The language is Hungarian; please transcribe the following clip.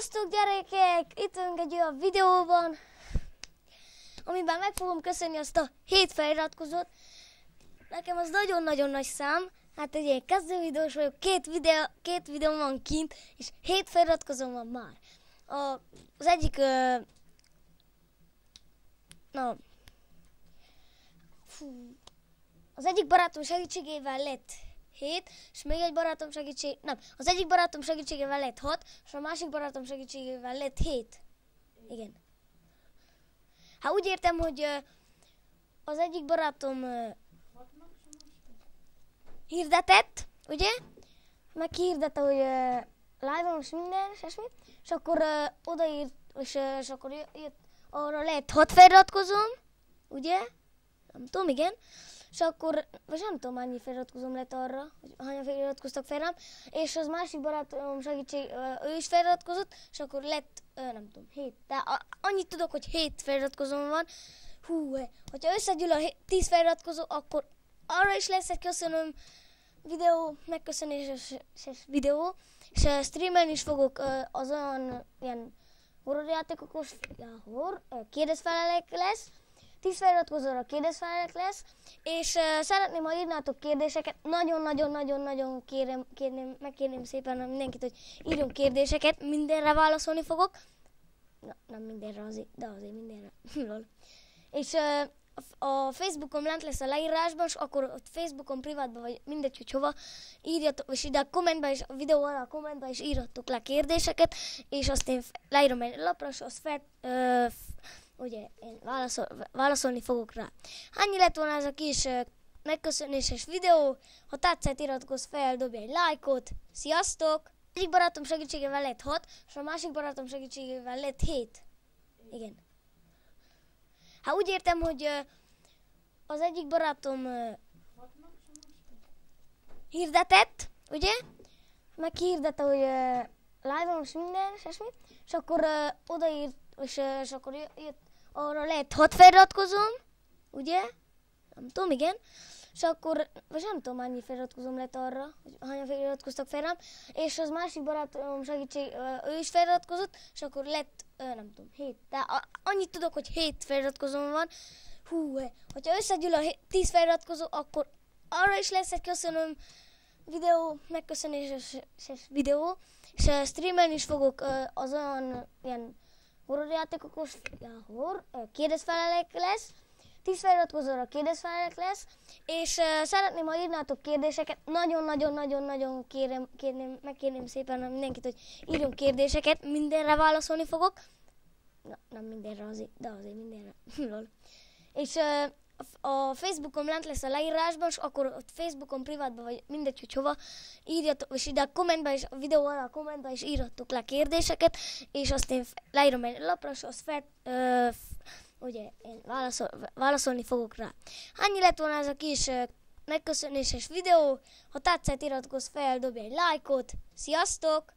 Sziasztok gyerekek! Itt vagyunk egy olyan videóban, amiben meg fogom köszönni azt a 7 feliratkozót. Nekem az nagyon-nagyon nagy szám. Hát egy ilyen kezdő videós vagyok, két videó van kint, és 7 feliratkozóm van már. Az egyik... Az egyik barátom segítségével lett 7, és még egy barátom az egyik barátom segítségével lett 6, és a másik barátom segítségével lett 7. Igen. Hát úgy értem, hogy az egyik barátom hirdetett, ugye? Meg hirdette, hogy live-on és minden, és akkor odaírt, és akkor jött, arra lett 6 feliratkozóm, ugye? Nem tudom, igen. És akkor, vagy nem tudom, mennyi feliratkozóm lett arra, hogy hányan feliratkoztak fel rám, és az másik barátom ő is feliratkozott, és akkor lett, nem tudom, 7. De annyit tudok, hogy 7 feliratkozóm van. Hogyha összegyűl a 10 feliratkozó, akkor arra is lesz egy köszönöm videó, megköszönéses videó, és streamelni is fogok az olyan ilyen horrorjátékokos, kérdezfelelek lesz, 10 feliratkozóra kérdezfelelek lesz, és szeretném, ha írnátok kérdéseket, nagyon-nagyon-nagyon-nagyon megkérném szépen mindenkit, hogy írjon kérdéseket, mindenre válaszolni fogok. Nem mindenre azért, de azért mindenre. És a Facebookon lent lesz a leírásban, és akkor ott Facebookon privátban, vagy mindegy, hogy hova, írjatok, és ide a kommentben, és a videó alá a kommentben is írjatok le kérdéseket, és azt én leírom egy lapra, és azt ugye én válaszolni fogok rá. Annyi lett volna ez a kis megköszönéses videó. Ha tetszett, iratkozz fel, dobj egy lájkot. Sziasztok! Egyik barátom segítségével lett 6, és a másik barátom segítségével lett 7. Igen. Hát úgy értem, hogy az egyik barátom hirdetett, ugye? Meg hirdette, hogy live-on és minden, és akkor odaírt, és akkor jött, arra lett 6 feliratkozóm, ugye? Nem tudom, igen. És akkor, vagy nem tudom, mennyi feliratkozóm lett arra, hogy hányan feliratkoztak fel rám, és az másik barátom ő is feliratkozott, és akkor lett, nem tudom, 7. De annyit tudok, hogy 7 feliratkozóm van. Hogyha összegyűl a 10 feliratkozó, akkor arra is lesz egy köszönöm videó, megköszönéses videó, és streamelni is fogok az olyan ilyen horrorjátékokos, kérdezfelelek lesz, 10 feliratkozóra kérdezfelelek lesz, és szeretném, ha írnátok kérdéseket, nagyon-nagyon-nagyon-nagyon megkérném szépen mindenkit, hogy írjon kérdéseket, mindenre válaszolni fogok. Nem mindenre azért, de azért mindenre. És a Facebookon lent lesz a leírásban, és akkor ott Facebookon privátban, vagy mindegy, hogy hova, írjatok, és ide a kommentben, és a videó alá a kommentben is írjatok le kérdéseket, és azt én leírom egy lapra, és azt ugye én válaszolni fogok rá. Annyi lett volna ez a kis megköszönéses videó. Ha tetszett, iratkozz fel, dobj egy lájkot. Sziasztok!